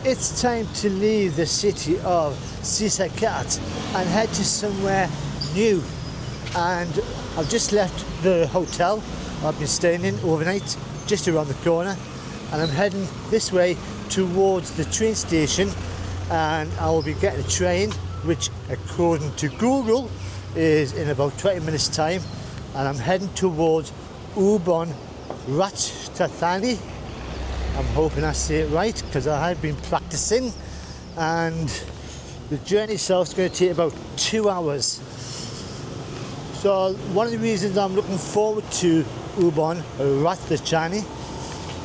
it's time to leave the city of Sisaket and head to somewhere new. And I've just left the hotel I've been staying in overnight, just around the corner, and I'm heading this way towards the train station, and I will be getting a train which, according to Google, is in about 20 minutes time, and I'm heading towards Ubon Ratchathani. I'm hoping I say it right because I have been practicing, and the journey itself is going to take about 2 hours. So one of the reasons I'm looking forward to Ubon Ratchathani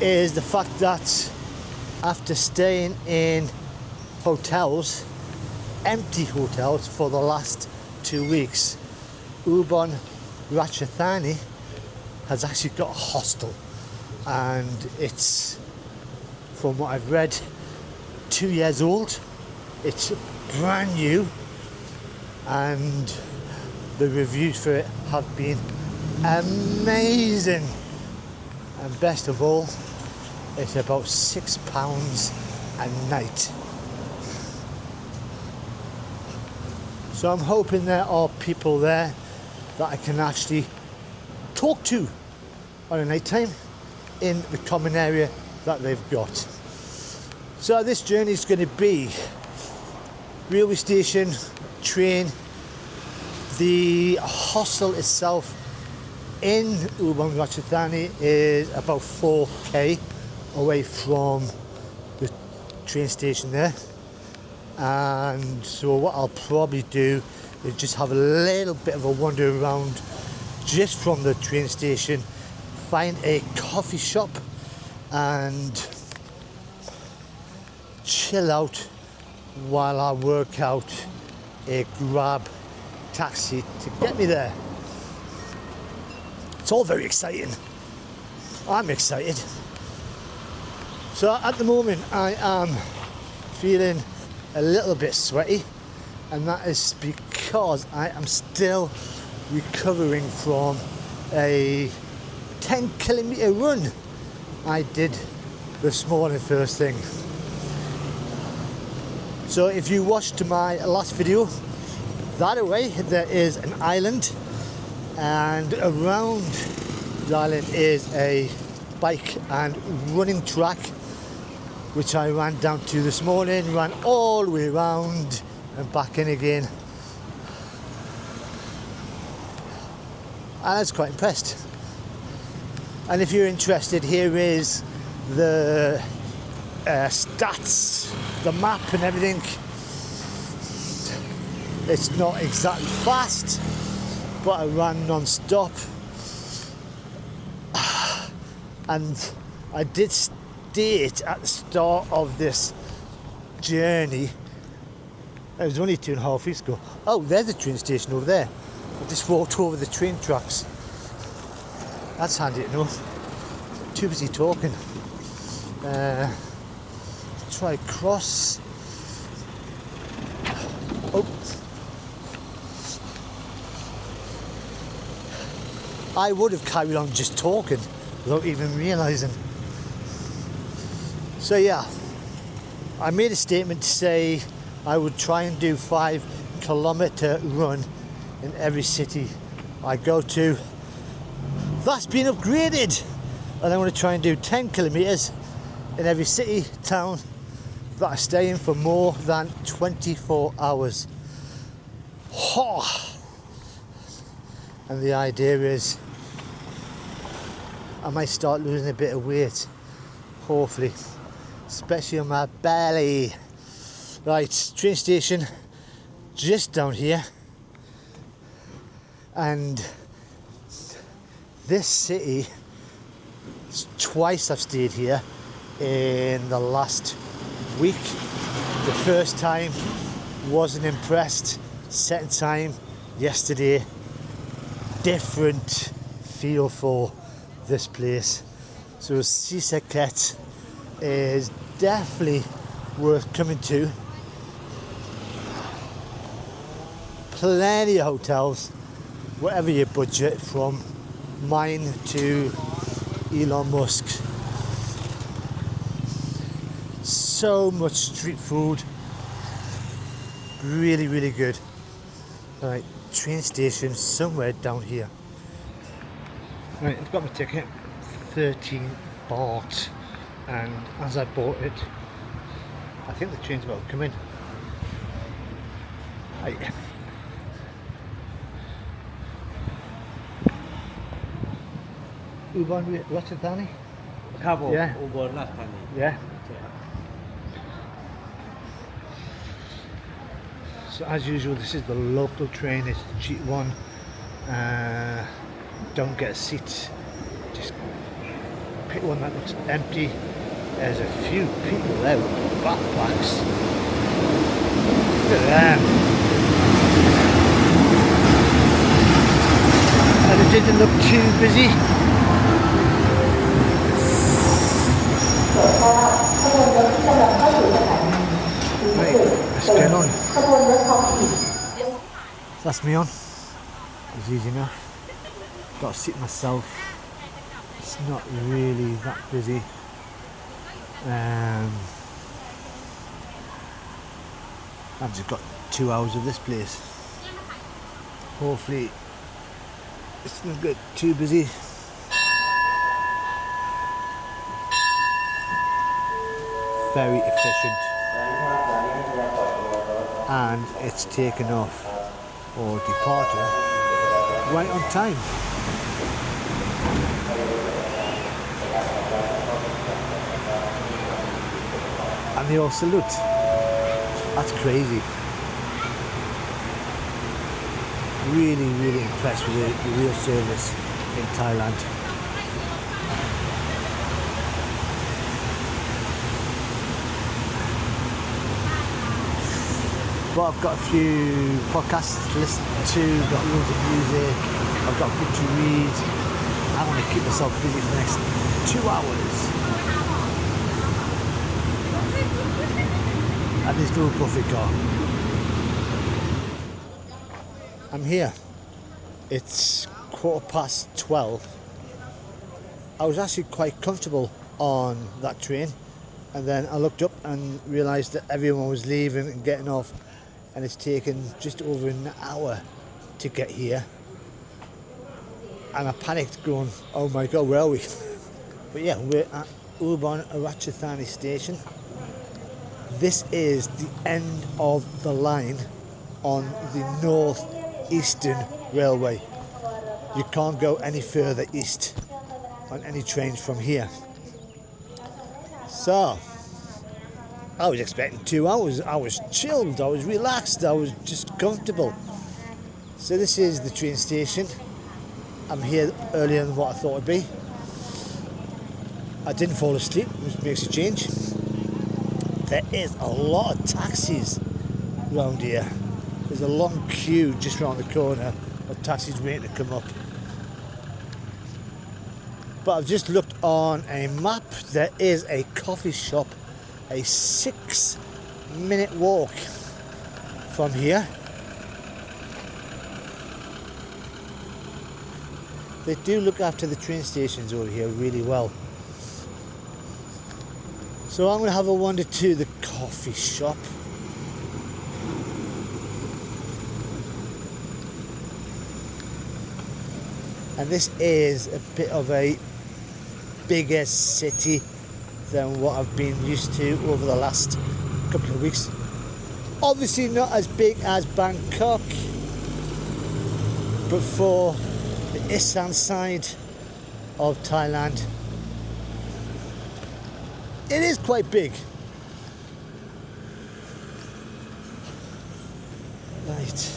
is the fact that after staying in hotels, empty hotels, for the last 2 weeks, Ubon Ratchathani has actually got a hostel, and it's, from what I've read, 2 years old. It's brand new, and the reviews for it have been amazing. And best of all, it's about £6 a night. So I'm hoping there are people there that I can actually talk to on a night time in the common area that they've got. So this journey is going to be railway station, train. The hostel itself in Ubon Ratchathani is about 4k away from the train station there, and so what I'll probably do is just have a little bit of a wander around just from the train station, find a coffee shop and chill out while I work out a grab taxi to get me there. It's all very exciting. I'm excited. So at the moment I am feeling a little bit sweaty, and that is because I am still recovering from a 10-kilometer run I did this morning first thing. So if you watched my last video, that away there is an island, and around the island is a bike and running track which I ran down to this morning, ran all the way around and back in again, and I was quite impressed. And if you're interested, here is the stats, the map and everything. It's not exactly fast, but I ran non-stop, and I did state at the start of this journey, it was only 2.5 weeks ago. Oh, there's the train station over there. I just walked over the train tracks. That's handy to know. Too busy talking. Try cross. Oh. I would have carried on just talking without even realising. So yeah, I made a statement to say I would try and do 5-kilometer run in every city I go to. That's been upgraded, and I want to try and do 10 kilometers in every city, town that I stay in for more than 24 hours. And the idea is I might start losing a bit of weight, hopefully, especially on my belly. Right, train station just down here, and this city, twice I've stayed here in the last week. The first time wasn't impressed, second time yesterday. Different feel for this place. So Sisaket is definitely worth coming to. Plenty of hotels, whatever your budget, from mine to Elon Musk. so much street food. Really, really good. Right, train station somewhere down here. Right, I've got my ticket, 13 baht, and as I bought it, I think the train's about to come in. Ubon Ratchathani? Yeah. Ubon Ratchathani. Yeah. So as usual, this is the local train, it's the cheap one. Don't get a seat, just pick one that looks empty. There's a few people there with backpacks. Look at them. And it didn't look too busy. Right, let's get on. That's me on. It's easy enough. Got to sit myself. It's not really that busy. I've just got 2 hours of this place. Hopefully it's not get too busy. Very efficient. And it's taken off or departure right on time. And they all salute. That's crazy. Really, really impressed with the real service in Thailand. But I've got a few podcasts to listen to, got loads of music, I've got a book to read. I want to keep myself busy for the next 2 hours. And there's no buffet car. I'm here. It's 12:15. I was actually quite comfortable on that train, and then I looked up and realised that everyone was leaving and getting off, and it's taken just over an hour to get here. And I panicked going, oh my god, where are we? But yeah, we're at Ubon Ratchathani station. This is the end of the line on the north-eastern railway. You can't go any further east on any trains from here. So, I was expecting 2 hours. I was chilled, I was relaxed, I was just comfortable. So this is the train station. I'm here earlier than what I thought it'd be. I didn't fall asleep, which makes a change. There is a lot of taxis around here. There's a long queue just around the corner of taxis waiting to come up. But I've just looked on a map. There is a coffee shop a 6-minute walk from here. They do look after the train stations over here really well. So I'm going to have a wander to the coffee shop. And this is a bit of a bigger city than what I've been used to over the last couple of weeks. Obviously not as big as Bangkok, but for the Isaan side of Thailand, it is quite big. Right.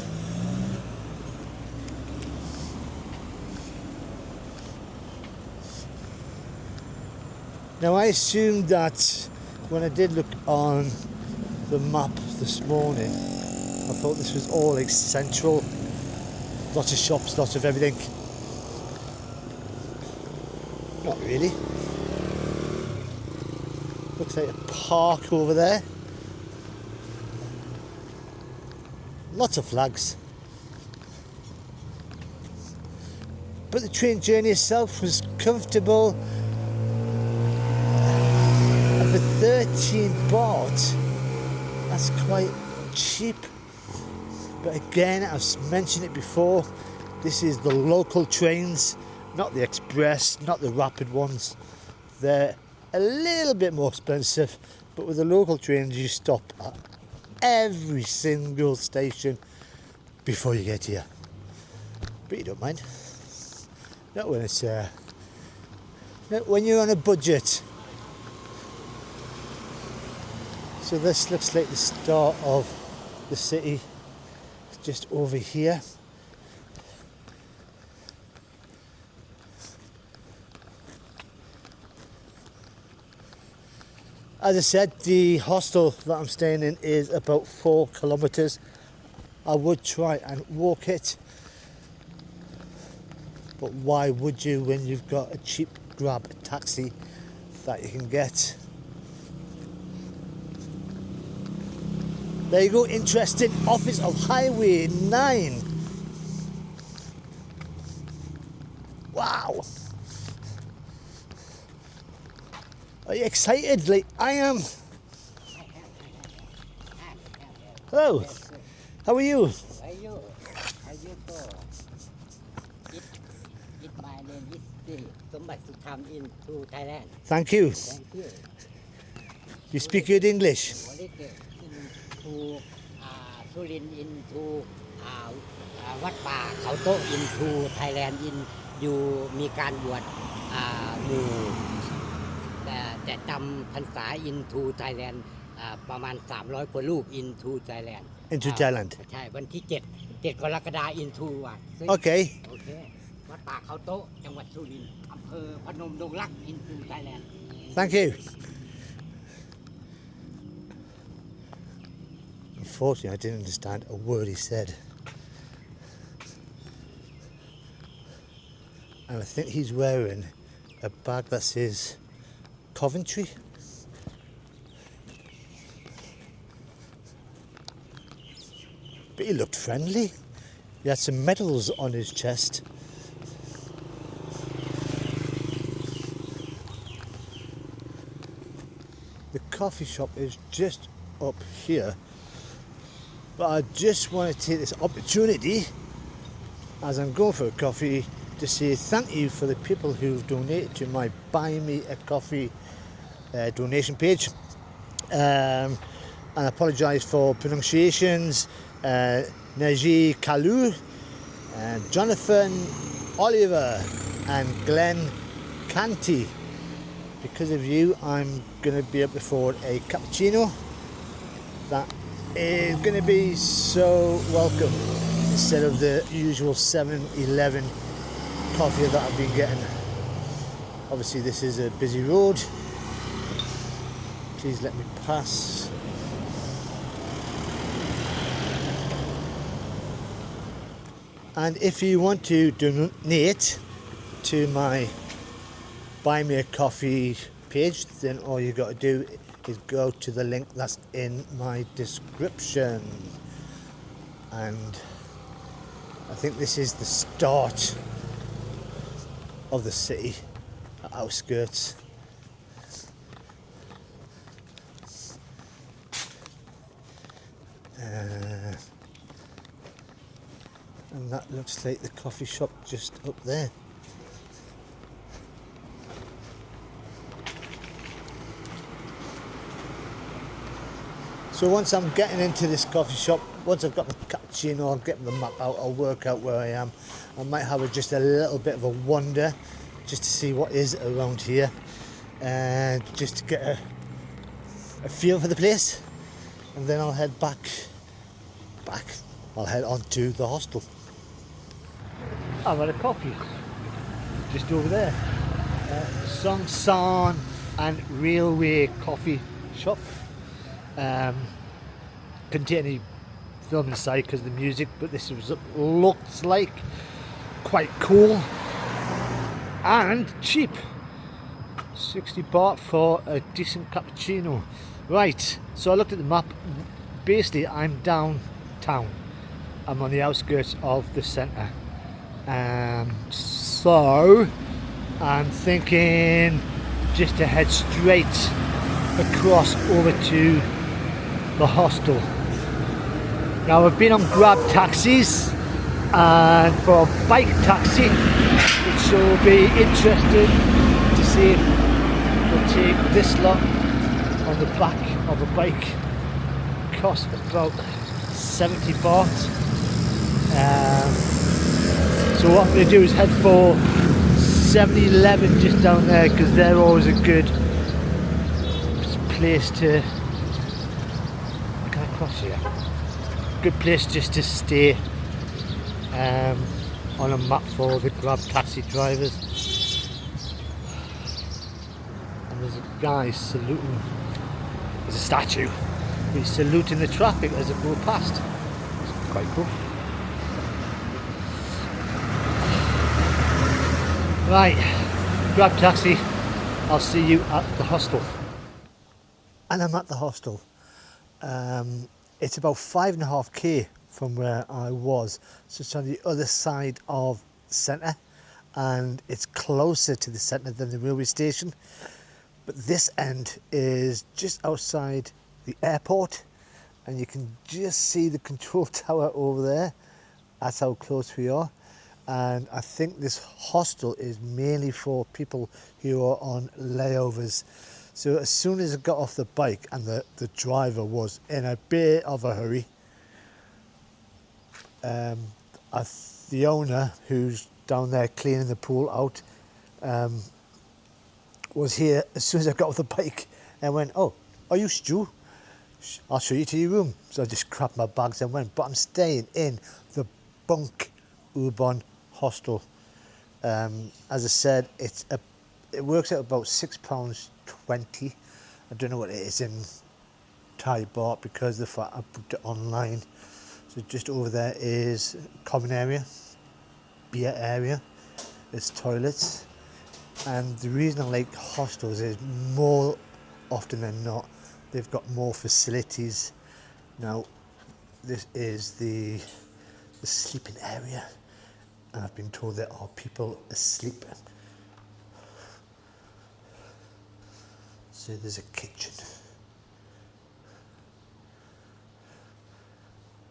Now I assumed that when I did look on the map this morning, I thought this was all like central, lots of shops, lots of everything. Not really. Looks like a park over there. Lots of flags. But the train journey itself was comfortable. And for 17 baht. That's quite cheap. But again, I've mentioned it before, this is the local trains, not the express, not the rapid ones. They're a little bit more expensive, but with the local trains you stop at every single station before you get here. But you don't mind. Not when it's not when you're on a budget. So this looks like the start of the city, just over here. As I said, the hostel that I'm staying in is about 4 kilometers. I would try and walk it, but why would you when you've got a cheap grab taxi that you can get? There you go, interesting office of Highway 9. Wow. Are you excited like I am? Hello. How are you? How are you? How you go? It my name is the Sombat Sutham into Thailand. Thank you. Thank you. You speak good English? Into Surin into Wat Pa Khao Tok into Thailand in อยู่มีการบวชหมู่แต่จำพรรษา into Thailand ประมาณ300 กว่ารูป into Thailand Into Thailand. ใช่วันที่7 กรกฎาคม into โอเค วัดป่าเขาโต๊ะจังหวัดสุรินทร์อำเภอพนมดงรัก into Thailand. Thank you. Unfortunately, I didn't understand a word he said. And I think he's wearing a bag that says Coventry. But he looked friendly. He had some medals on his chest. The coffee shop is just up here. But I just want to take this opportunity as I'm going for a coffee to say thank you for the people who've donated to my Buy Me a Coffee donation page. And I apologise for pronunciations. Naji Kalu, Jonathan Oliver and Glenn Canty. Because of you, I'm going to be able to afford a cappuccino. That is going to be so welcome instead of the usual 7-Eleven coffee that I've been getting. Obviously this is a busy road. Please let me pass. And if you want to donate to my Buy Me a Coffee page, then all you got to do is go to the link that's in my description. And I think this is the start of the city, the outskirts. And that looks like the coffee shop just up there. So once I'm getting into this coffee shop, once I've got my cappuccino, I'll get the map out, I'll work out where I am. I might have just a little bit of a wander just to see what is around here and just to get a feel for the place, and then I'll head back. I'll head on to the hostel. I've had a coffee just over there. Song San and Railway Coffee Shop. Couldn't take any film inside because of the music, but this looks like quite cool and cheap. 60 baht for a decent cappuccino. Right, so I looked at the map. Basically I'm downtown. I'm on the outskirts of the centre. So I'm thinking just to head straight across over to the hostel. Now I've been on Grab taxis, and for a bike taxi it shall be interesting to see if we'll take this lot on the back of a bike. Cost about 70 baht. So what I'm going to do is head for 7-Eleven just down there, because they're always a good place to, can I cross here? Good place just to stay on a map for the Grab taxi drivers. And there's a guy saluting, there's a statue, he's saluting the traffic as it goes past. It's quite cool. Right, Grab taxi, I'll see you at the hostel. And I'm at the hostel. It's about 5.5k from where I was, so it's on the other side of the centre, and it's closer to the centre than the railway station. But this end is just outside the airport, and you can just see the control tower over there. That's how close we are. And I think this hostel is mainly for people who are on layovers. So as soon as I got off the bike, and the driver was in a bit of a hurry, the owner, who's down there cleaning the pool out, was here as soon as I got off the bike and went, "Oh, are you Stu? I'll show you to your room." So I just grabbed my bags and went. But I'm staying in the Bunk Ubon Hostel. As I said, it works out about £6.20. I don't know what it is in Thai baht because of the fact I booked it online. So just over there is common area, beer area, there's toilets. And the reason I like hostels is more often than not, they've got more facilities. Now, this is the sleeping area. And I've been told there are people asleep. So there's a kitchen.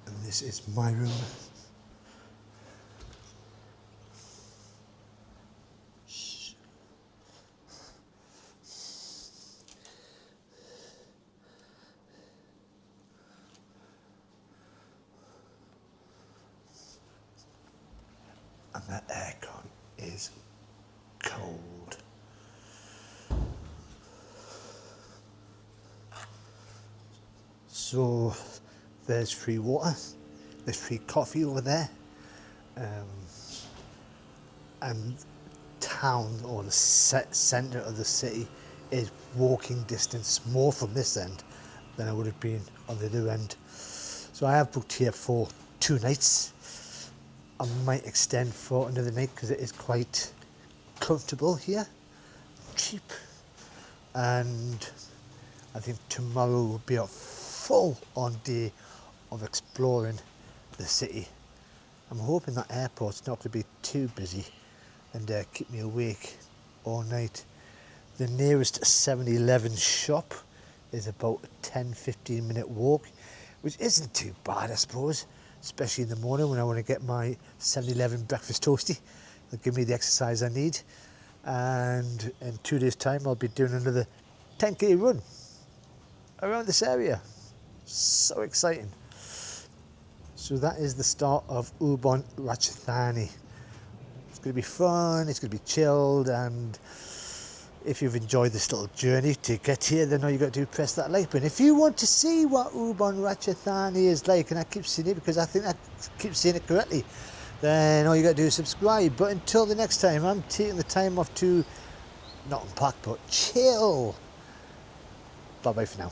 And this is my room. Shh. And that aircon is cold. So there's free water, there's free coffee over there, and town, or the centre of the city, is walking distance more from this end than I would have been on the other end. So I have booked here for 2 nights. I might extend for another night because it is quite comfortable here, cheap, and I think tomorrow will be a full-on day of exploring the city. I'm hoping that airport's not going to be too busy and keep me awake all night. The nearest 7-Eleven shop is about a 10-15 minute walk, which isn't too bad, I suppose, especially in the morning when I want to get my 7-Eleven breakfast toasty. It'll give me the exercise I need, and in 2 days' time I'll be doing another 10k run around this area. So exciting. So that is the start of Ubon Ratchathani. It's going to be fun, it's going to be chilled, and if you've enjoyed this little journey to get here, then all you got to do is press that like button. If you want to see what Ubon Ratchathani is like, and I keep saying it because I think I keep saying it correctly, then all you got to do is subscribe. But until the next time, I'm taking the time off to not unpack but chill. Bye bye for now.